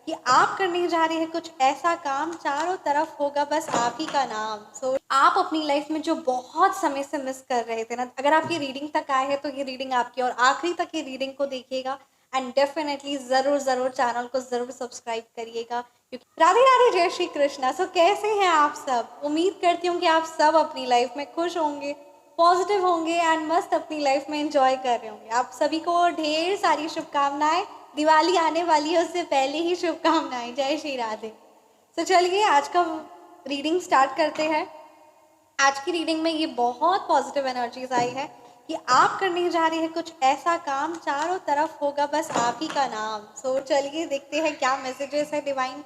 कि आप करने जा रहे हैं कुछ ऐसा काम, चारों तरफ होगा बस आप ही का नाम। आप अपनी लाइफ में जो बहुत समय से मिस कर रहे थे ना, अगर आप ये रीडिंग तक आए हैं तो ये रीडिंग आपकी, और आखिरी तक ये रीडिंग को देखिएगा एंड डेफिनेटली ज़रूर ज़रूर चैनल को ज़रूर सब्सक्राइब करिएगा। क्योंकि राधे राधे, जय श्री कृष्णा। सो कैसे हैं आप सब? उम्मीद करती हूँ कि आप सब अपनी लाइफ में खुश होंगे, पॉजिटिव होंगे एंड मस्त अपनी लाइफ में एंजॉय कर रहे होंगे। आप सभी को ढेर सारी शुभकामनाएं। दिवाली आने वाली है, उससे पहले ही शुभकामनाएं। जय श्री राधे। तो चलिए आज का रीडिंग स्टार्ट करते हैं। आज की रीडिंग में ये बहुत पॉजिटिव एनर्जीज आई है कि आप करने जा रहे हैं कुछ ऐसा काम, चारों तरफ होगा बस आप ही का नाम। सो चलिए देखते हैं क्या मैसेजेस है डिवाइन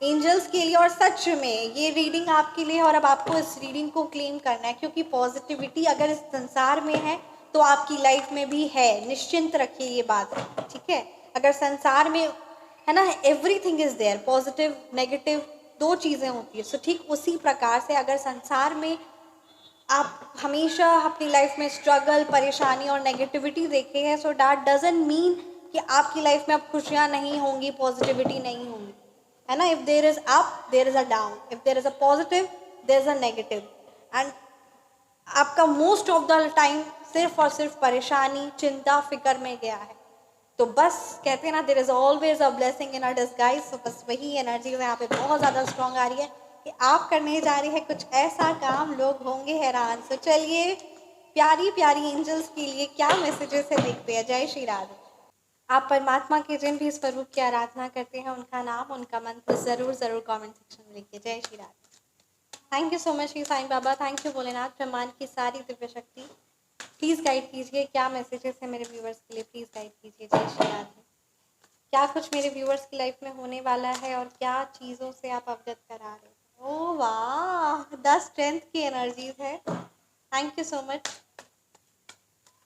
एंजल्स के लिए। और सच में ये रीडिंग आपके लिए, और अब आपको इस रीडिंग को क्लेम करना है, क्योंकि पॉजिटिविटी अगर इस संसार में है तो आपकी लाइफ में भी है। निश्चिंत रखिए ये बात, ठीक है? अगर संसार में है ना, everything is there, positive negative दो चीज़ें होती है। सो ठीक उसी प्रकार से अगर संसार में आप हमेशा अपनी लाइफ में स्ट्रगल, परेशानी और नेगेटिविटी देखे हैं, सो दैट डजंट मीन कि आपकी लाइफ में अब खुशियाँ नहीं होंगी, पॉजिटिविटी नहीं होंगी, है ना? If there is up there is a down, if there is a positive there is a negative. And आपका मोस्ट ऑफ द टाइम सिर्फ और सिर्फ परेशानी, चिंता, फिक्र में गया है। तो बस कहते हैं ना, there is always a blessing in a disguise. तो बस वही एनर्जी यहाँ पे बहुत ज़्यादा स्ट्रॉन्ग आ रही है कि आप करने जा रहे हैं कुछ ऐसा काम, लोग होंगे हैरान। तो चलिए प्यारी प्यारी एंजल्स के लिए क्या मैसेजेस है देखते हैं। जय श्री राधे। आप परमात्मा के जिन भी स्वरूप की आराधना करते हैं, उनका नाम, उनका मंत्र ज़रूर ज़रूर कमेंट सेक्शन में लिखिए। जय Shri Radhe. Thank you so much Shri Sai Baba, thank you Bholenath, ब्रह्मांड की सारी दिव्य शक्ति। प्लीज़ गाइड कीजिए क्या मैसेजेस है मेरे व्यूवर्स के लिए, प्लीज़ गाइड कीजिए। जय श्री राधे। क्या कुछ मेरे व्यूवर्स की लाइफ में होने वाला है और क्या चीज़ों से आप अवगत करा रहे हैं? ओह वाह, द स्ट्रेंथ की एनर्जीज है। Thank you so much.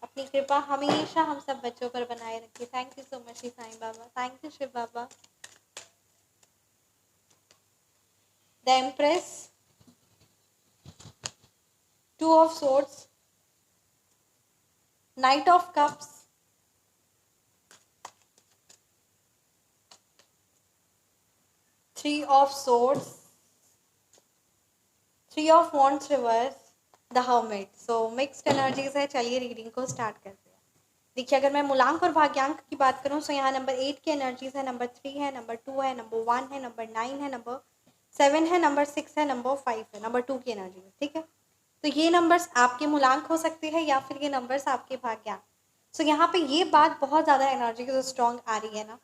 अपनी कृपा हमेशा हम सब बच्चों पर बनाए रखिए। Thank you so much Shri Sai Baba, thank you Shiv Baba. The empress, two of swords, knight of cups, three of swords, three of wands reverse, the hermit. So mixed energies है। चलिए रीडिंग को स्टार्ट करते हैं। देखिए, अगर मैं मूलांक और भाग्यांक की बात करूं तो यहाँ नंबर 8 की एनर्जीज है, नंबर 3 है, नंबर 2 है, नंबर 1 है, नंबर 9 है, नंबर 7 है, नंबर 6 है, नंबर 5 है, नंबर 2 की एनर्जी है, ठीक है? तो ये नंबर्स आपके मूलांक हो सकते हैं या फिर ये नंबर्स आपके भाग्यांक। सो यहाँ पे ये बात बहुत ज़्यादा एनर्जी की स्ट्रॉन्ग आ रही है ना,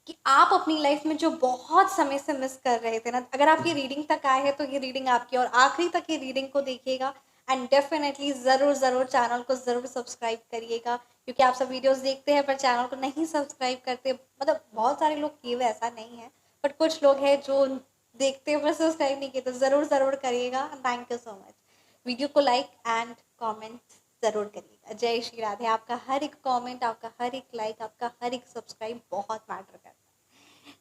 कि आप अपनी लाइफ में जो बहुत समय से मिस कर रहे थे ना, अगर आप ये रीडिंग तक आए हैं तो ये रीडिंग आपकी, और आखिरी तक ये रीडिंग को देखिएगा एंड डेफिनेटली ज़रूर ज़रूर चैनल को ज़रूर सब्सक्राइब करिएगा। क्योंकि आप सब वीडियोस देखते हैं पर चैनल को नहीं सब्सक्राइब करते, मतलब बहुत सारे लोग किए हुए, ऐसा नहीं है, बट कुछ लोग हैं जो देखते हैं पर सब्सक्राइब नहीं किए, तो ज़रूर ज़रूर करिएगा। Thank you so much. Video को लाइक एंड कॉमेंट ज़रूर करिएगा। जय श्री राधे। आपका हर एक कॉमेंट, आपका हर एक लाइक, आपका हर एक सब्सक्राइब बहुत मैटर करता है।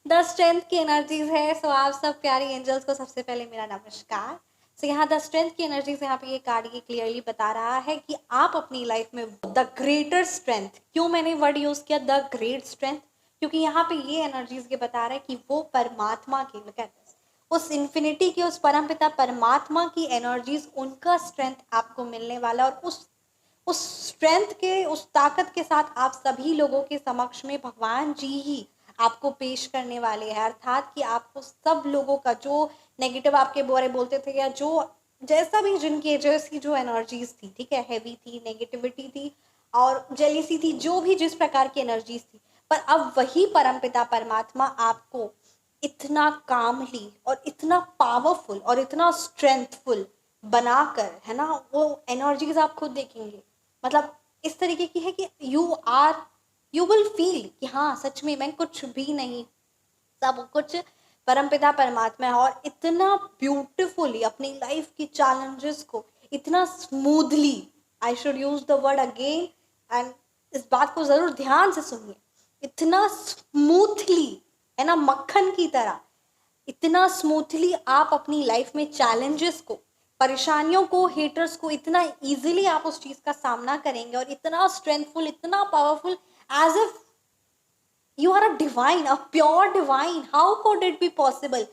द स्ट्रेंथ की एनर्जीज है। सो आप सब प्यारी एंजल्स को सबसे पहले मेरा नमस्कार। सो यहाँ द स्ट्रेंथ की एनर्जीज, यहाँ पे ये कार्ड ये क्लियरली बता रहा है कि आप अपनी लाइफ में द ग्रेटर स्ट्रेंथ, क्यों मैंने वर्ड यूज किया द ग्रेट स्ट्रेंथ, क्योंकि यहाँ पे ये एनर्जीज ये बता रहा है कि वो परमात्मा की, उस इन्फिनिटी की, उस परमपिता परमात्मा की एनर्जीज, उनका स्ट्रेंथ आपको मिलने वाला, और उस स्ट्रेंथ के, उस ताकत के साथ आप सभी लोगों के समक्ष में भगवान जी ही आपको पेश करने वाले हैं। अर्थात कि आपको सब लोगों का जो नेगेटिव आपके बारे बोलते थे, या जो जैसा भी जिनकी जैसी जो एनर्जीज थी, ठीक है, हैवी थी, नेगेटिविटी थी और जेलिसी थी, जो भी जिस प्रकार की एनर्जीज थी, पर अब वही परमपिता परमात्मा आपको इतना कामली और इतना पावरफुल और इतना स्ट्रेंथफुल बनाकर, है ना, वो एनर्जीज आप खुद देखेंगे, मतलब इस तरीके की है कि यू विल फील कि हाँ सच में मैं कुछ भी नहीं, सब कुछ परमपिता परमात्मा है। और इतना ब्यूटिफुली अपनी लाइफ की चैलेंजेस को इतना smoothly, I should use the word again and इस बात को जरूर ध्यान से सुनिए, इतना स्मूथली, है ना, मक्खन की तरह इतना स्मूथली आप अपनी लाइफ में चैलेंजेस को, परेशानियों को, हेटर्स को इतना इजीली आप उस चीज का सामना करेंगे, और इतना स्ट्रेंथफुल, इतना powerful, as if you are a divine, a pure divine, how could it be possible.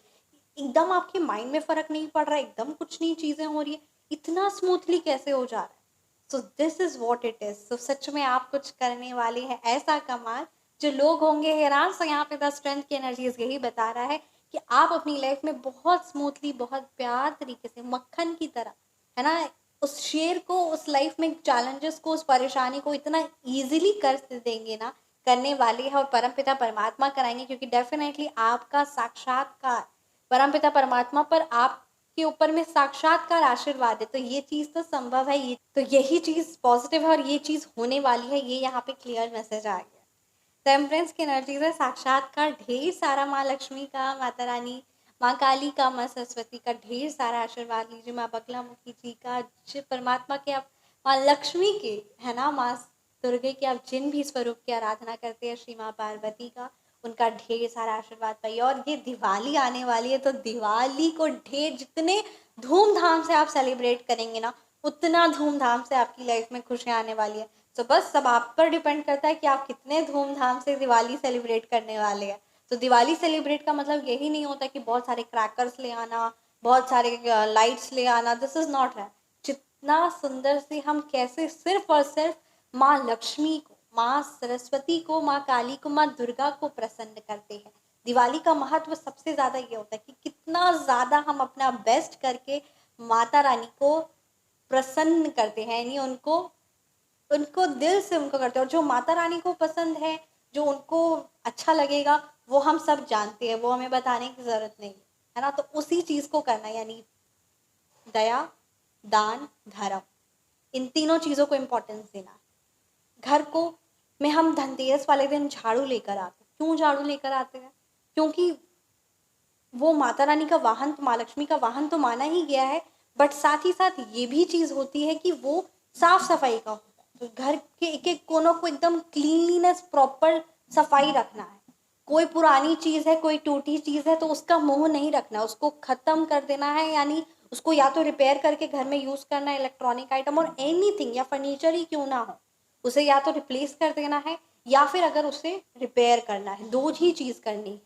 एकदम आपके माइंड में फर्क नहीं पड़ रहा है, एकदम कुछ नहीं चीजें हो रही है, इतना स्मूथली कैसे हो जा रहा है। So this is what it is. So सच में आप कुछ करने वाले हैं ऐसा कमाल, जो लोग होंगे हैरान। सो यहाँ पे द स्ट्रेंथ की एनर्जीज यही बता रहा है कि आप अपनी लाइफ में बहुत स्मूथली, बहुत प्यार तरीके से, मक्खन की तरह, है ना, उस शेर को, उस लाइफ में चैलेंजेस को, उस परेशानी को इतना इजीली कर देंगे ना, करने वाले हैं, और परमपिता परमात्मा कराएंगे, क्योंकि डेफिनेटली आपका साक्षात्कार परमपिता परमात्मा पर आपके ऊपर में साक्षात्कार आशीर्वाद है। तो ये चीज तो संभव है, ये तो यही चीज पॉजिटिव है, और ये चीज होने वाली है, ये यहाँ पे क्लियर मैसेज आ गया। टेम्परेंस की एनर्जी से साक्षात्कार ढेर सारा माँ लक्ष्मी का, माता रानी, माँ काली का, माँ सरस्वती का ढेर सारा आशीर्वाद लीजिए, माँ बगलामुखी जी का, शिव परमात्मा के, आप माँ लक्ष्मी के, है ना, माँ दुर्गे के आप जिन भी स्वरूप की आराधना करते हैं, श्री माँ पार्वती का, उनका ढेर सारा आशीर्वाद पाइए। और ये दिवाली आने वाली है, तो दिवाली को ढेर जितने धूमधाम से आप सेलिब्रेट करेंगे ना, उतना धूमधाम से आपकी लाइफ में खुशियाँ आने वाली है। तो बस सब आप पर डिपेंड करता है कि आप कितने धूमधाम से दिवाली सेलिब्रेट करने वाले हैं। तो दिवाली सेलिब्रेट का मतलब यही नहीं होता कि बहुत सारे क्रैकर्स ले आना, बहुत सारे लाइट्स ले आना, दिस इज नॉट है। जितना सुंदर से हम कैसे सिर्फ और सिर्फ माँ लक्ष्मी को, माँ सरस्वती को, माँ काली को, माँ दुर्गा को प्रसन्न करते हैं। दिवाली का महत्व सबसे ज्यादा ये होता है कि कितना ज्यादा हम अपना बेस्ट करके माता रानी को प्रसन्न करते हैं, यानी उनको उनको दिल से उनको करते हैं। और जो माता रानी को पसंद है, जो उनको अच्छा लगेगा, वो हम सब जानते हैं, वो हमें बताने की जरूरत नहीं है ना। तो उसी चीज को करना, यानी दया, दान, धर्म, इन तीनों चीजों को इम्पोर्टेंस देना। घर को में हम धनतेरस वाले दिन झाड़ू लेकर आते हैं। क्यों झाड़ू लेकर आते हैं? क्योंकि वो माता रानी का वाहन, तो माँ लक्ष्मी का वाहन तो माना ही गया है, बट साथ ही साथ ये भी चीज होती है कि वो साफ सफाई का होता है। तो घर के एक एक कोनों को एकदम क्लीनलीनेस, प्रॉपर सफाई रखना है। कोई पुरानी चीज है, कोई टूटी चीज है, तो उसका मोह नहीं रखना, उसको खत्म कर देना है, यानी उसको या तो रिपेयर करके घर में यूज करना है, इलेक्ट्रॉनिक आइटम और एनीथिंग, या फर्नीचर ही क्यों ना हो, उसे या तो रिप्लेस कर देना है, या फिर अगर उसे रिपेयर करना है, दो ही चीज करनी है।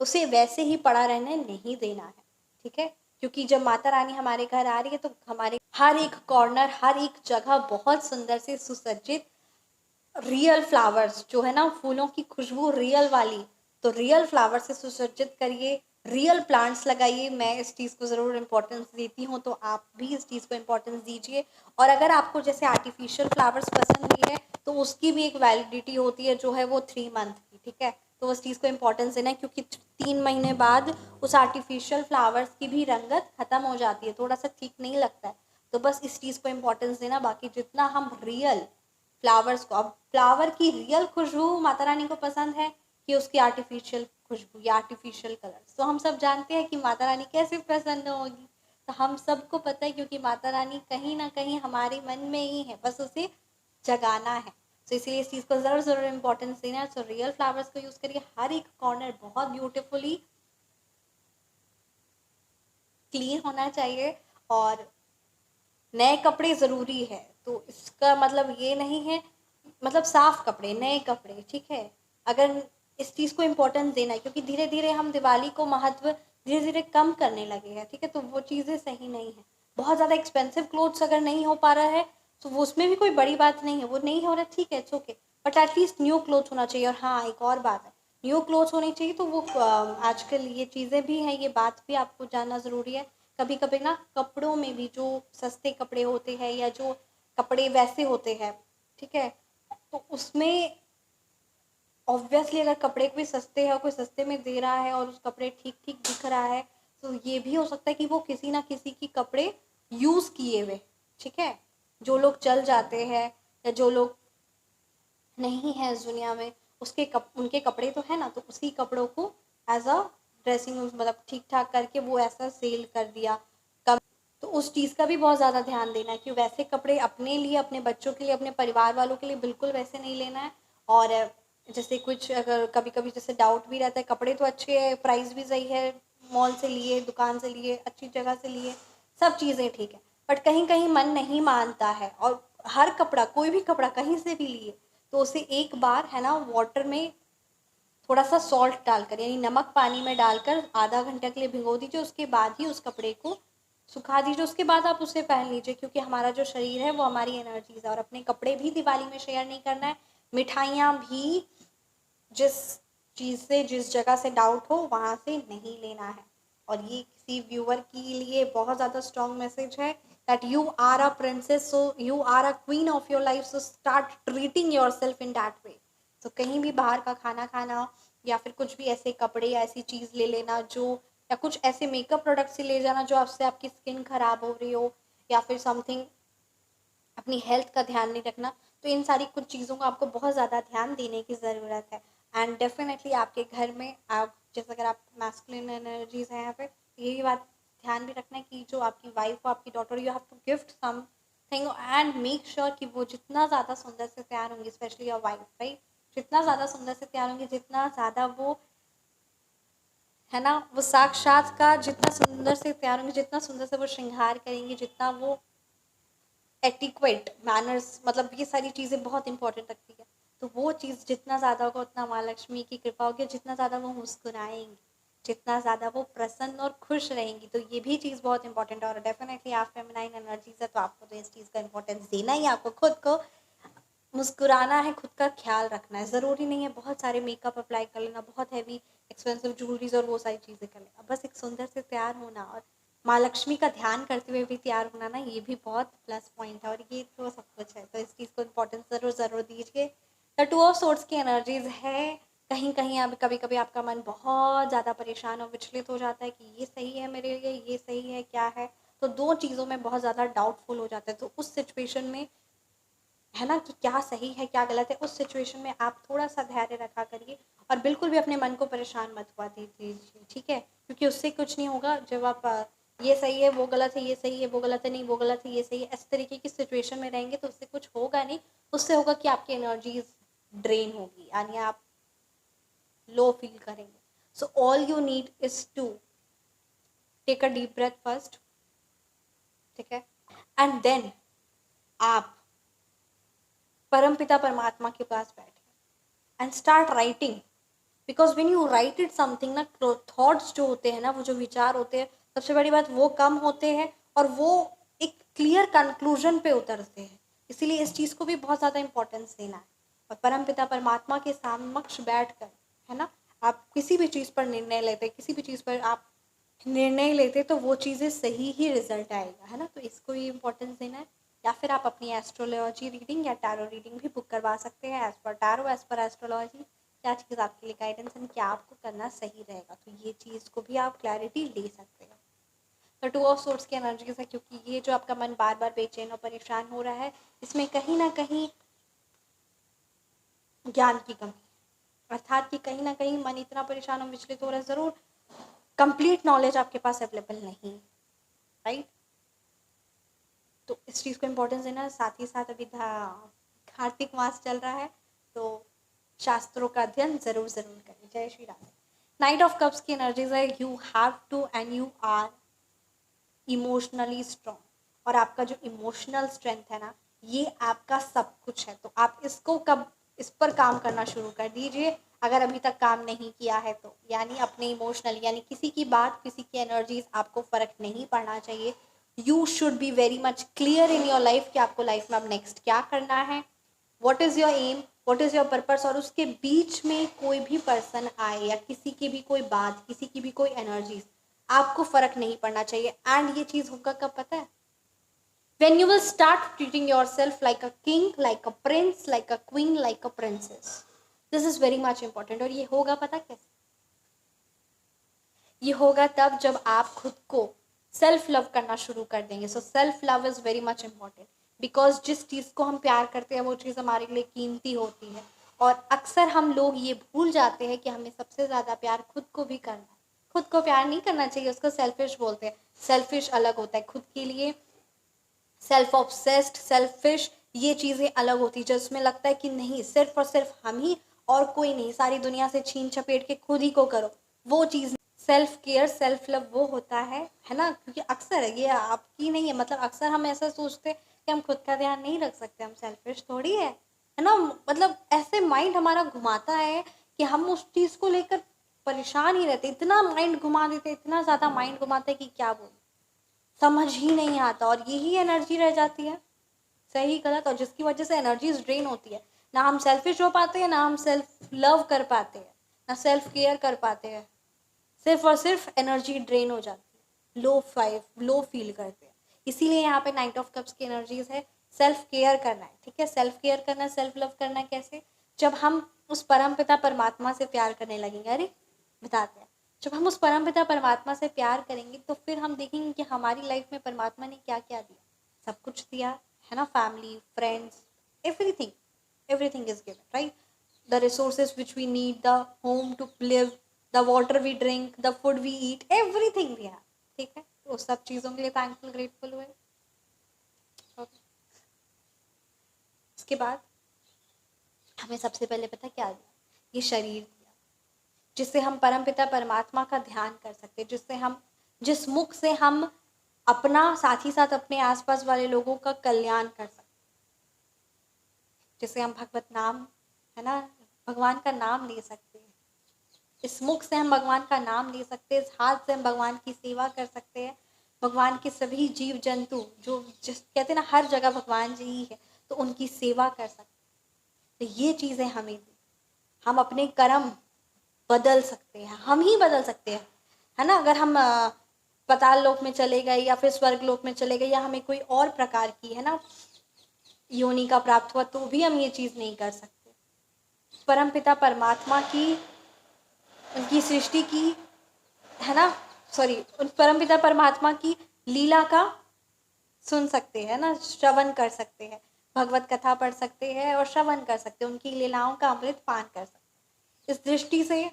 उसे वैसे ही पड़ा रहने नहीं देना है, ठीक है। क्योंकि जब माता रानी हमारे घर आ रही है, तो हमारे हर एक कॉर्नर, हर एक जगह बहुत सुंदर से सुसज्जित रियल फ्लावर्स, जो है ना, फूलों की खुशबू रियल वाली, तो रियल फ्लावर से सुसज्जित करिए, रियल प्लांट्स लगाइए। मैं इस चीज़ को ज़रूर इम्पोर्टेंस देती हूँ, तो आप भी इस चीज़ को इम्पोर्टेंस दीजिए। और अगर आपको जैसे आर्टिफिशियल फ्लावर्स पसंद भी है, तो उसकी भी एक वैलिडिटी होती है, जो है वो 3 मंथ की, ठीक है। तो उस चीज़ को इम्पोर्टेंस देना है, क्योंकि 3 महीने बाद उस आर्टिफिशियल फ्लावर्स की भी रंगत खत्म हो जाती है, थोड़ा सा ठीक नहीं लगता है। तो बस इस चीज़ को इम्पोर्टेंस देना। बाकी जितना हम रियल फ्लावर्स को, अब फ्लावर की रियल खुशबू माता रानी को पसंद है कि उसकी आर्टिफिशियल खुशबू या आर्टिफिशियल कलर, तो हम सब जानते हैं कि माता रानी कैसे प्रसन्न होगी। तो हम सबको पता है, क्योंकि माता रानी कहीं ना कहीं हमारे मन में ही है, बस उसे जगाना है। तो इसलिए इस चीज़ को ज़रूर ज़रूर इम्पोर्टेंस देना है। सो रियल फ्लावर्स को यूज़ करिए, हर एक कॉर्नर बहुत ब्यूटिफुली क्लीन होना चाहिए। और नए कपड़े ज़रूरी है, तो इसका मतलब ये नहीं है, मतलब साफ कपड़े, नए कपड़े, ठीक है। अगर इस चीज़ को इम्पोर्टेंस देना है, क्योंकि धीरे धीरे हम दिवाली को महत्व धीरे धीरे कम करने लगे हैं, ठीक है। तो वो चीज़ें सही नहीं है। बहुत ज़्यादा एक्सपेंसिव क्लोथ्स अगर नहीं हो पा रहा है, तो वो उसमें भी कोई बड़ी बात नहीं है, वो नहीं हो रहा, ठीक है, it's okay, but at least new cloth होना चाहिए। और हाँ, एक और बात है, न्यू क्लोथ्स होनी चाहिए, तो वो आजकल ये चीज़ें भी हैं, ये बात भी आपको जानना ज़रूरी है। कभी कभी ना कपड़ों में भी, जो सस्ते कपड़े होते हैं या जो कपड़े वैसे होते हैं, ठीक है, तो उसमें ऑब्वियसली अगर कपड़े कोई सस्ते है, कोई सस्ते में दे रहा है और उस कपड़े ठीक ठीक दिख रहा है, तो ये भी हो सकता है कि वो किसी ना किसी की कपड़े यूज़ किए हुए, ठीक है। जो लोग चल जाते हैं या जो लोग नहीं है इस दुनिया में, उनके कपड़े तो है ना, तो उसी कपड़ों को एज अ ड्रेसिंग, मतलब ठीक ठाक करके वो ऐसा सेल कर दिया कम। तो उस चीज़ का भी बहुत ज़्यादा ध्यान देना है कि वैसे कपड़े अपने लिए, अपने बच्चों के लिए, अपने परिवार वालों के लिए बिल्कुल वैसे नहीं लेना है। और जैसे कुछ अगर कभी कभी जैसे डाउट भी रहता है, कपड़े तो अच्छे है, प्राइस भी सही है, मॉल से लिए, दुकान से लिए, अच्छी जगह से लिए, सब चीज़ें ठीक है, बट कहीं कहीं मन नहीं मानता है, और हर कपड़ा, कोई भी कपड़ा कहीं से भी लिए, तो उसे एक बार, है ना, वाटर में थोड़ा सा सॉल्ट डालकर, यानी नमक पानी में डालकर आधा घंटा के लिए भिगो दीजिए, उसके बाद ही उस कपड़े को सुखा दीजिए, उसके बाद आप उसे पहन लीजिए, क्योंकि हमारा जो शरीर है वो हमारी एनर्जीज है। और अपने कपड़े भी दिवाली में शेयर नहीं करना है, मिठाइयाँ भी जिस चीज़ से, जिस जगह से डाउट हो वहाँ से नहीं लेना है। और ये किसी व्यूअर के लिए बहुत ज़्यादा स्ट्रॉन्ग मैसेज है that you are a princess, so you are a queen of your life, so start treating yourself in that way. तो कहीं भी बाहर का खाना खाना या फिर कुछ भी ऐसे कपड़े या ऐसी चीज़ ले लेना जो, या कुछ ऐसे मेकअप प्रोडक्ट से ले जाना जो आपसे आपकी स्किन खराब हो रही हो, या फिर समथिंग अपनी हेल्थ का ध्यान नहीं रखना, तो इन सारी कुछ चीज़ों को आपको बहुत ज़्यादा ध्यान देने की ज़रूरत है। एंड डेफिनेटली आपके घर में आप, जैसे अगर आप मैस्कुलिन एनर्जीज हैं यहाँ पे, यही बात ध्यान भी रखना है कि जो आपकी वाइफ हो, आपकी daughter, you have to gift something and make sure कि वो जितना ज़्यादा सुंदर से तैयार होंगी, स्पेशली योर वाइफ, राइट, जितना ज़्यादा सुंदर से तैयार होंगी, जितना ज़्यादा वो, है ना, वो साक्षात का जितना सुंदर से तैयार होंगे, जितना सुंदर से वो श्रृंगार करेंगे, जितना वो एटिक्वेट मैनर्स, मतलब ये सारी चीज़ें बहुत इंपॉर्टेंट रखती है, तो वो चीज़ जितना ज़्यादा होगा उतना माँ लक्ष्मी की कृपा होगी, जितना ज़्यादा वो मुस्कुराएंगी, जितना ज़्यादा वो प्रसन्न और खुश रहेंगी, तो ये भी चीज़ बहुत इंपॉर्टेंट है। और डेफिनेटली आप फेमिनाइन एनर्जीज है, तो आपको तो इस चीज़ का इंपॉर्टेंस देना ही, आपको खुद को मुस्कुराना है, खुद का ख्याल रखना है। ज़रूरी नहीं है बहुत सारे मेकअप अप्लाई कर लेना, बहुत हैवी एक्सपेंसिव ज्वेलरीज और वो सारी चीज़ें कर लेना, बस एक सुंदर से तैयार होना और माँ लक्ष्मी का ध्यान करते हुए भी तैयार होना ना, ये भी बहुत प्लस पॉइंट है, और ये तो सब कुछ है, तो इस चीज़ को इम्पोर्टेंस ज़रूर दीजिए। द टू ऑफ सोर्ट्स की एनर्जीज है, कहीं कहीं अब कभी कभी आपका मन बहुत ज़्यादा परेशान और विचलित हो जाता है कि ये सही है मेरे लिए, ये सही है क्या है, तो दो चीज़ों में बहुत ज़्यादा डाउटफुल हो जाता है। तो उस सिचुएशन में, है ना, कि क्या सही है क्या गलत है, उस सिचुएशन में आप थोड़ा सा धैर्य रखा करिए और बिल्कुल भी अपने मन को परेशान मत हुआ दीजिए, ठीक है, क्योंकि उससे कुछ नहीं होगा। जब आप ये सही है वो गलत है, ये सही है वो गलत है, नहीं वो गलत है ये सही है, इस तरीके की सिचुएशन में रहेंगे तो उससे कुछ होगा नहीं। उससे होगा कि आपकी एनर्जीज ड्रेन होगी, यानी आप लो फील करेंगे। So all you need is to take a deep breath first, ठीक है, एंड देन आप परमपिता परमात्मा के पास बैठे and start writing, because when you right it something ना, थॉट्स जो होते हैं ना, वो जो विचार होते हैं, सबसे बड़ी बात वो कम होते हैं और वो एक क्लियर कंक्लूजन पे उतरते हैं। इसीलिए इस चीज़ को भी बहुत ज़्यादा इंपॉर्टेंस देना है। और परमपिता परमात्मा के समक्ष बैठ कर, है ना, आप किसी भी चीज़ पर निर्णय लेते, किसी भी चीज़ पर आप निर्णय लेते, तो वो चीज़ें सही ही रिजल्ट आएगा, है ना, तो इसको ही इंपॉर्टेंस देना है। या फिर आप अपनी एस्ट्रोलॉजी रीडिंग या टैरो रीडिंग भी बुक करवा सकते हैं, as per tarot, as per astrology, क्या चीज़ आपके लिए गाइडेंस एंड क्या आपको करना सही रहेगा, तो ये चीज़ को भी आप क्लैरिटी ले सकते हैं। तो टू ऑफ सोर्ट्स की एनर्जीज है, क्योंकि ये जो आपका मन बार बार बेचैन और परेशान हो रहा है, इसमें कहीं ना कहीं ज्ञान की कमी, अर्थात कि कहीं ना कहीं मन इतना परेशान और विचलित हो रहा है, ज़रूर कंप्लीट नॉलेज आपके पास अवेलेबल नहीं, राइट। तो इस चीज़ को इम्पोर्टेंस देना। साथ ही साथ अभी कार्तिक मास चल रहा है, तो शास्त्रों का अध्ययन ज़रूर करें। जय Shri Ram. Knight of cups की एनर्जीज है, you have to and you are emotionally strong, और आपका जो इमोशनल स्ट्रेंथ है ना, ये आपका सब कुछ है। तो आप इसको कब, इस पर काम करना शुरू कर दीजिए अगर अभी तक काम नहीं किया है तो, यानी अपने इमोशनल, यानी किसी की बात, किसी की एनर्जीज आपको फर्क नहीं पड़ना चाहिए। You should be very much clear in your life कि आपको लाइफ में अब नेक्स्ट क्या करना है, what is your aim, what is your purpose, और उसके बीच में कोई भी पर्सन आए या किसी की भी कोई बात, किसी की भी कोई एनर्जीज, आपको फर्क नहीं पड़ना चाहिए। एंड ये चीज़ होगा कब पता है, when you will start treating yourself like a king, like a prince, like a queen, like a princess. This is very much important। और ये होगा पता कैसे, ये होगा तब जब आप खुद को सेल्फ लव करना शुरू कर देंगे। So self love is very much important, because जिस चीज़ को हम प्यार करते हैं वो चीज़ हमारे लिए कीमती होती है, और अक्सर हम लोग ये भूल जाते हैं कि हमें सबसे ज़्यादा प्यार खुद को भी करना है। खुद को प्यार नहीं करना चाहिए, उसको सेल्फिश बोलते हैं। सेल्फिश अलग होता है, खुद के लिए सेल्फ ऑब्सेस्ड, सेल्फिश, ये चीज़ें अलग होती है, जिसमें लगता है कि नहीं, सिर्फ और सिर्फ हम ही और कोई नहीं, सारी दुनिया से छीन छपेट के खुद ही को करो, वो चीज़। सेल्फ केयर, सेल्फ लव वो होता है ना, क्योंकि अक्सर ये आपकी नहीं है, मतलब अक्सर हम ऐसा सोचते हैं कि हम खुद का ध्यान नहीं रख सकते, हम सेल्फिश थोड़ी है ना, मतलब ऐसे माइंड हमारा घुमाता है कि हम उस चीज़ को लेकर परेशान ही रहते, इतना माइंड घुमा देते, इतना ज़्यादा माइंड घुमाते कि क्या बोले, समझ ही नहीं आता, और यही एनर्जी रह जाती है सही गलत, और जिसकी वजह से एनर्जीज ड्रेन होती है। ना हम सेल्फिश हो पाते हैं, ना हम सेल्फ लव कर पाते हैं, ना सेल्फ केयर कर पाते हैं, सिर्फ और सिर्फ एनर्जी ड्रेन हो जाती है, लो फील करते हैं। इसीलिए यहाँ पे नाइट ऑफ कप्स की एनर्जीज है, सेल्फ केयर करना है, ठीक है। सेल्फ केयर करना, सेल्फ लव करना कैसे? जब हम उस परमपिता परमात्मा से प्यार करने लगेंगे। अरे बताते हैं, जब हम उस परमपिता परमात्मा से प्यार करेंगे तो फिर हम देखेंगे कि हमारी लाइफ में परमात्मा ने क्या क्या दिया, सब कुछ दिया है ना, family, friends, everything, everything is given, right? The resources which we need, the home to live, the water we drink, the food we eat, everything we have, ठीक है। तो सब चीज़ों के लिए थैंकफुल, ग्रेटफुल हुए। okay. उसके बाद हमें सबसे पहले पता क्या दिया? ये शरीर दिया, जिससे हम परमपिता परमात्मा का ध्यान कर सकते, जिससे हम, जिस मुख से हम अपना, साथ ही साथ अपने आसपास वाले लोगों का कल्याण कर सकते, जिससे हम भगवत नाम, है ना, भगवान का नाम ले सकते हैं। इस मुख से हम भगवान का नाम ले सकते हैं, इस हाथ से हम भगवान की सेवा कर सकते हैं। भगवान के सभी जीव जंतु जो जिस कहते हैं ना, हर जगह भगवान जी ही है, तो उनकी सेवा कर सकते हैं। तो ये चीज़ें हमें दी, हम अपने कर्म बदल सकते हैं, हम ही बदल सकते हैं, है ना। अगर हम पाताल लोक में चले गए या फिर स्वर्ग लोक में चले गए, या हमें कोई और प्रकार की, है ना, योनि का प्राप्त हुआ, तो भी हम ये चीज़ नहीं कर सकते। परमपिता परमात्मा की, उनकी सृष्टि की, है ना, उन परमपिता परमात्मा की लीला का सुन सकते हैं ना, श्रवण कर सकते हैं, भगवत कथा पढ़ सकते हैं और श्रवण कर सकते हैं, उनकी लीलाओं का अमृत पान कर सकते हैं। इस दृष्टि से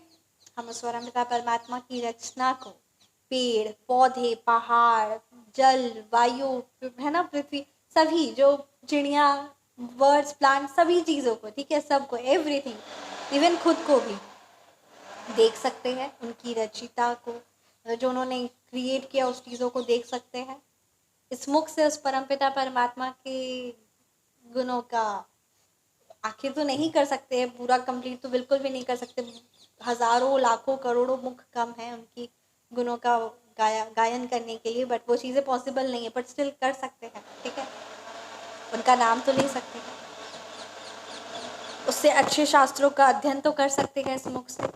हम उस परमपिता परमात्मा की रचना को, पेड़ पौधे, पहाड़, जल, वायु, है ना, पृथ्वी, सभी जो चिड़िया, बर्ड्स, प्लांट, सभी चीज़ों को, ठीक है, सबको, एवरीथिंग, इवन खुद को भी देख सकते हैं, उनकी रचिता को, जो उन्होंने क्रिएट किया, उस चीज़ों को देख सकते हैं। इस मुख से उस परमपिता परमात्मा के गुणों का आखिर तो नहीं कर सकते हैं, पूरा कंप्लीट तो बिल्कुल भी नहीं कर सकते, हजारों लाखों करोड़ों मुख कम है उनकी गुणों का गायन करने के लिए, बट वो चीज़ें पॉसिबल नहीं है, बट स्टिल कर सकते हैं, ठीक है, उनका नाम तो ले सकते हैं, उससे अच्छे शास्त्रों का अध्ययन तो कर सकते हैं इस मुख से,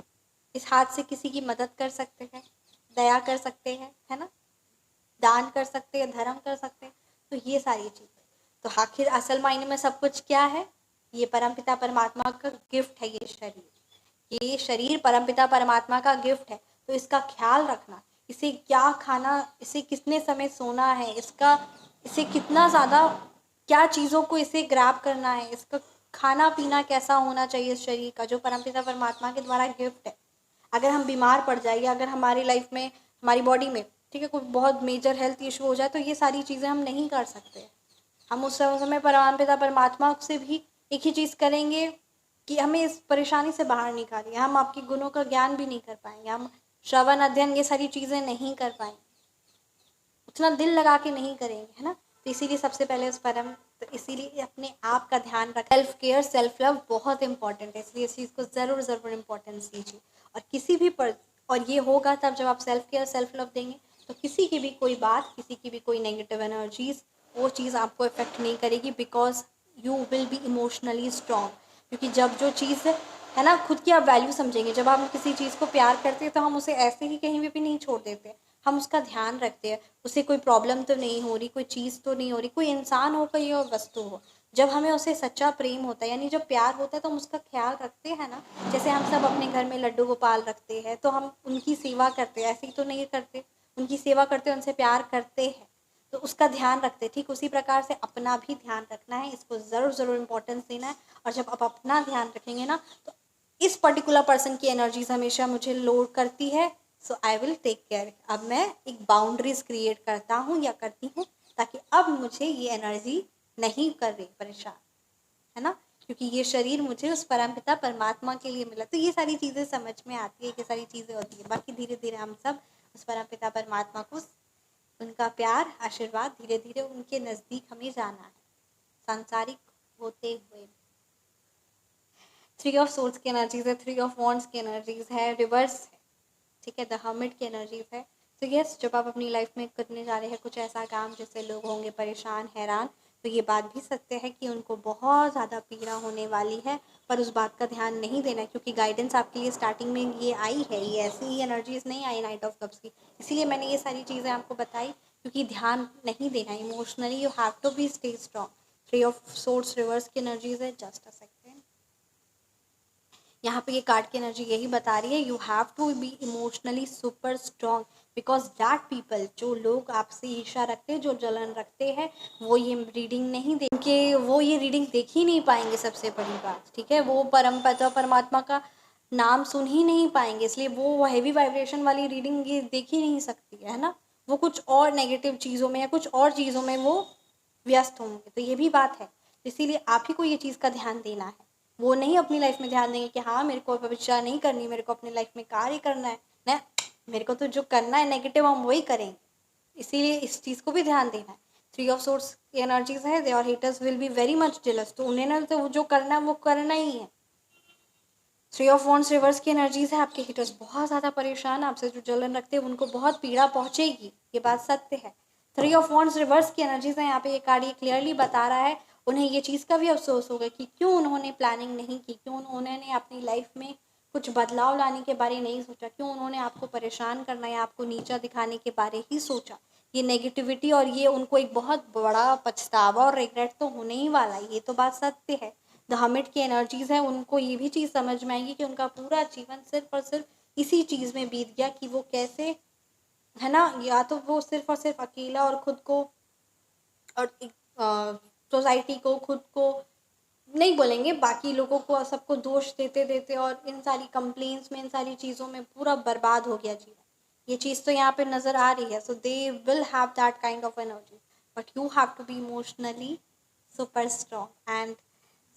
इस हाथ से किसी की मदद कर सकते हैं, दया कर सकते हैं, है ना, दान कर सकते हैं, धर्म कर सकते हैं, तो ये सारी चीज़ें। तो आखिर असल मायने में सब कुछ क्या है? ये परमपिता परमात्मा का गिफ्ट है, ये शरीर परमपिता परमात्मा का गिफ्ट है, तो इसका ख्याल रखना, इसे क्या खाना, इसे कितने समय सोना है, इसे कितना ज़्यादा, क्या चीज़ों को इसे ग्रैब करना है, इसका खाना पीना कैसा होना चाहिए इस शरीर का, जो परमपिता परमात्मा के द्वारा गिफ्ट है। अगर हम बीमार पड़ जाए, या अगर हमारी लाइफ में, हमारी बॉडी में, ठीक है, कोई बहुत मेजर हेल्थ इशू हो जाए, तो ये सारी चीज़ें हम नहीं कर सकते। हम उस समय परमपिता परमात्मा से भी एक ही चीज़ करेंगे कि हमें इस परेशानी से बाहर निकालिए, हम आपके गुणों का ज्ञान भी नहीं कर पाएंगे, हम श्रवण अध्ययन ये सारी चीज़ें नहीं कर पाएंगे, उतना दिल लगा के नहीं करेंगे, है ना। तो इसीलिए सबसे पहले उस परम, तो इसीलिए अपने आप का ध्यान रख, सेल्फ केयर, सेल्फ लव बहुत इंपॉर्टेंट है, इसलिए इस चीज़ को ज़रूर इंपॉर्टेंस दीजिए। और किसी भी और ये होगा तब जब आप सेल्फ केयर, सेल्फ लव देंगे, तो किसी की भी कोई बात, किसी की भी कोई नेगेटिव एनर्जीज, वो चीज़ आपको इफेक्ट नहीं करेगी, because you will be emotionally strong. क्योंकि जब जो चीज़ है ना, खुद की आप वैल्यू समझेंगे, जब हम किसी चीज़ को प्यार करते हैं तो हम उसे ऐसे ही कहीं भी नहीं छोड़ देते, हम उसका ध्यान रखते हैं, उसे कोई प्रॉब्लम तो नहीं हो रही, कोई चीज़ तो नहीं हो रही, कोई इंसान हो, कोई और वस्तु हो, जब हमें उसे सच्चा प्रेम होता है, यानी जब प्यार होता है, तो हम उसका ख्याल रखते हैं ना। जैसे हम सब अपने घर में लड्डू गोपाल रखते हैं, तो हम उनकी सेवा करते हैं, ऐसे ही तो नहीं करते, उनकी सेवा करते हैं, उनसे प्यार करते हैं, तो उसका ध्यान रखते हैं। ठीक उसी प्रकार से अपना भी ध्यान रखना है, इसको ज़रूर इंपॉर्टेंस देना है। और जब आप अपना ध्यान रखेंगे ना, तो इस पर्टिकुलर पर्सन की एनर्जीज हमेशा मुझे लोड करती है, सो आई विल टेक केयर। अब मैं एक बाउंड्रीज क्रिएट करता हूँ या करती हूँ, ताकि अब मुझे ये एनर्जी नहीं कर रही परेशान, है ना, क्योंकि ये शरीर मुझे उस परमपिता परमात्मा के लिए मिला। तो ये सारी चीज़ें समझ में आती है, ये सारी चीज़ें होती है। बाकी धीरे धीरे हम सब उस परमपिता परमात्मा को, उनका प्यार, आशीर्वाद, धीरे धीरे उनके नज़दीक हमें जाना है, सांसारिक होते हुए। 3 ऑफ सोर्ड्स की एनर्जीज है, 3 ऑफ वॉन्ड्स की एनर्जीज है, रिवर्स है, ठीक है, द हर्मिट की एनर्जीज है। तो यस, जब आप अपनी लाइफ में करने जा रहे हैं कुछ ऐसा काम जिससे लोग होंगे परेशान, हैरान, तो ये बात भी सत्य है कि उनको बहुत ज़्यादा पीड़ा होने वाली है, पर उस बात का ध्यान नहीं देना है, क्योंकि गाइडेंस आपके लिए स्टार्टिंग में ये आई है, ये ऐसी ही एनर्जीज नहीं आई नाइट ऑफ कप्स की, इसीलिए मैंने ये सारी चीज़ें आपको बताई, क्योंकि ध्यान नहीं देना। Emotionally you have to be stay strong. 3 of swords reverse की एनर्जीज है। जस्ट अ सेकेंड, यहाँ पे ये कार्ड की एनर्जी यही बता रही है, you have to be emotionally super strong, because that people, जो लोग आपसे ईर्ष्या रखते हैं, जो जलन रखते हैं, वो ये रीडिंग नहीं देंगे, वो ये रीडिंग देख ही नहीं पाएंगे, सबसे बड़ी बात, ठीक है, वो परम पिता परमात्मा का नाम सुन ही नहीं पाएंगे, इसलिए वो हैवी वाइब्रेशन वाली रीडिंग ये देख ही नहीं सकती है ना, वो कुछ और नेगेटिव चीज़ों में या कुछ और चीज़ों में वो व्यस्त होंगे। तो ये भी बात है, इसीलिए आप ही को ये चीज़ का ध्यान देना है। वो नहीं अपनी लाइफ में ध्यान देंगे कि हाँ मेरे को विचार नहीं करनी, मेरे को अपनी लाइफ में कार्य करना है ना, मेरे को तो जो करना है नेगेटिव हम वही करेंगे, इसीलिए इस चीज़ को भी ध्यान देना है। 3 ऑफ सोर्ड्स की एनर्जीज है, there haters will be very much jealous, तो उन्हें ना तो जो करना है वो करना ही है। 3 ऑफ वॉन्ड्स रिवर्स की एनर्जीज है, आपके हिटर्स बहुत ज़्यादा परेशान, आपसे जो जलन रखते हैं उनको बहुत पीड़ा पहुंचेगी, ये बात सत्य है। 3 ऑफ वॉन्ड्स रिवर्स की एनर्जीज है, यहाँ पे ये कार्ड ये क्लियरली बता रहा है, उन्हें ये चीज़ का भी अफसोस होगा कि क्यों उन्होंने प्लानिंग नहीं की, क्यों उन्होंने अपनी लाइफ में कुछ बदलाव लाने के बारे नहीं सोचा, क्यों उन्होंने आपको परेशान करना या आपको नीचा दिखाने के बारे ही सोचा। ये नेगेटिविटी और ये उनको एक बहुत बड़ा पछतावा और रिग्रेट तो होने ही वाला है, ये तो बात सत्य है। द हर्मिट की एनर्जीज है, उनको ये भी चीज़ समझ में आएगी कि उनका पूरा जीवन सिर्फ और सिर्फ इसी चीज़ में बीत गया कि वो कैसे, है ना, या तो वो सिर्फ और सिर्फ अकेला और खुद को और सोसाइटी को, खुद को नहीं बोलेंगे, बाकी लोगों को, सबको दोष देते देते और इन सारी कंप्लेंट्स में, इन सारी चीज़ों में पूरा बर्बाद हो गया जीवन, ये चीज़ तो यहाँ पे नज़र आ रही है। So they will have that kind of energy, but you have to be emotionally super strong. And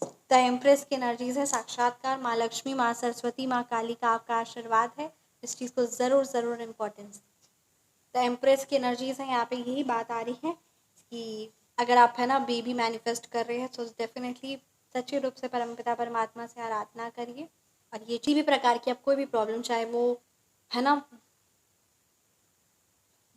the empress की एनर्जीज है, साक्षात्कार, माँ लक्ष्मी, माँ सरस्वती, माँ काली का आपका आशीर्वाद है, इस चीज़ को ज़रूर ज़रूर इम्पोर्टेंस। द एम्प्रेस की एनर्जीज है, यहाँ पे यही बात आ रही है कि अगर आप, है ना, बेबी मैनिफेस्ट कर रहे हैं तो डेफिनेटली सच्चे रूप से परमपिता परमात्मा से आराधना करिए, और ये किसी भी प्रकार की आप कोई भी प्रॉब्लम, चाहे वो, है ना,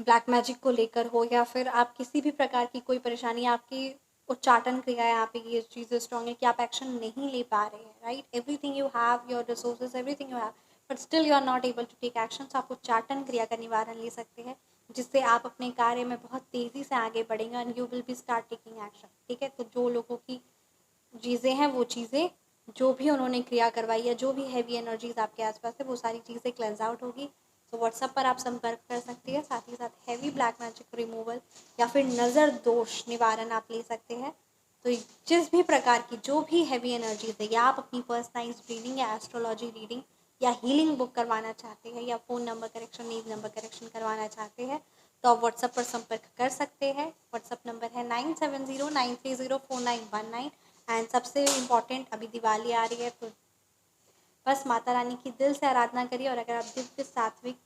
ब्लैक मैजिक को लेकर हो या फिर आप किसी भी प्रकार की कोई परेशानी, आपकी उच्चाटन क्रिया यहाँ पे ये चीज़ स्ट्रॉन्ग है कि आप एक्शन नहीं ले पा रहे हैं, right, everything you have, your resources, everything you have, but still you are not able to take action. तो आप उच्चाटन क्रिया का निवारण ले सकते हैं, जिससे आप अपने कार्य में बहुत तेज़ी से आगे बढ़ेंगे and you will be start taking action, ठीक है। तो जो लोगों की चीज़ें हैं, वो चीज़ें जो भी उन्होंने क्रिया करवाई या जो भी हैवी एनर्जीज आपके आसपास है, वो सारी चीज़ें क्लेंस आउट होगी। तो व्हाट्सएप पर आप संपर्क कर सकते हैं, साथ ही साथ हैवी ब्लैक मैजिक रिमूवल या फिर नज़र दोष निवारण आप ले सकते हैं। तो जिस भी प्रकार की जो भी हैवी एनर्जीज है, या आप अपनी पर्सनलाइज्ड रीडिंग या एस्ट्रोलॉजी रीडिंग या हीलिंग बुक करवाना चाहते हैं, या phone number correction, need number correction करवाना चाहते हैं, तो आप व्हाट्सएप पर संपर्क कर सकते हैं। व्हाट्सएप नंबर है 9709304919। एंड सबसे इम्पॉर्टेंट, अभी दिवाली आ रही है, तो बस माता रानी की दिल से आराधना करिए, और अगर आप दिव्य, सात्विक,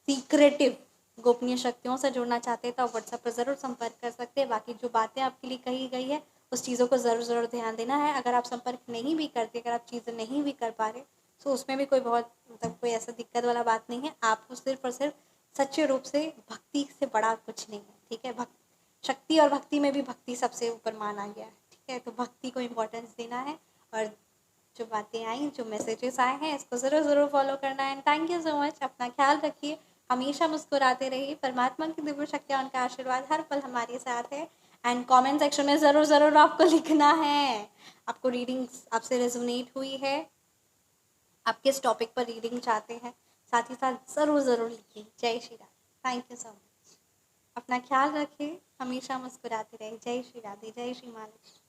सीक्रेटिव, गोपनीय शक्तियों से जुड़ना चाहते हैं तो आप व्हाट्सएप पर ज़रूर संपर्क कर सकते हैं। बाकी जो बातें आपके लिए कही गई है उस चीज़ों को ज़रूर ध्यान देना है। अगर आप संपर्क नहीं भी करते, अगर आप चीज़ें नहीं भी कर पा रहे, तो उसमें भी कोई बहुत, मतलब कोई ऐसा दिक्कत वाला बात नहीं है। आपको सिर्फ और सिर्फ सच्चे रूप से भक्ति से बड़ा कुछ नहीं है, ठीक है। शक्ति और भक्ति में भी भक्ति सबसे ऊपर माना गया है, ठीक है। तो भक्ति को इम्पोर्टेंस देना है, और जो बातें आई, जो मैसेजेस आए हैं, इसको ज़रूर फॉलो करना है। And thank you so much. अपना ख्याल रखिए, हमेशा मुस्कुराते रहिए। परमात्मा की दिव्य शक्तियाँ, उनका आशीर्वाद हर पल हमारे साथ है। एंड कमेंट सेक्शन में ज़रूर आपको लिखना है, आपको रीडिंग्स आपसे रेजोनेट हुई है, आप किस टॉपिक पर रीडिंग चाहते हैं, साथ ही साथ ज़रूर लिखिए। जय Shri Radhe. Thank you so much. अपना ख्याल रखिए, हमेशा मुस्कुराते रहिए। जय श्री राधे, जय श्री माँ लक्ष्मी।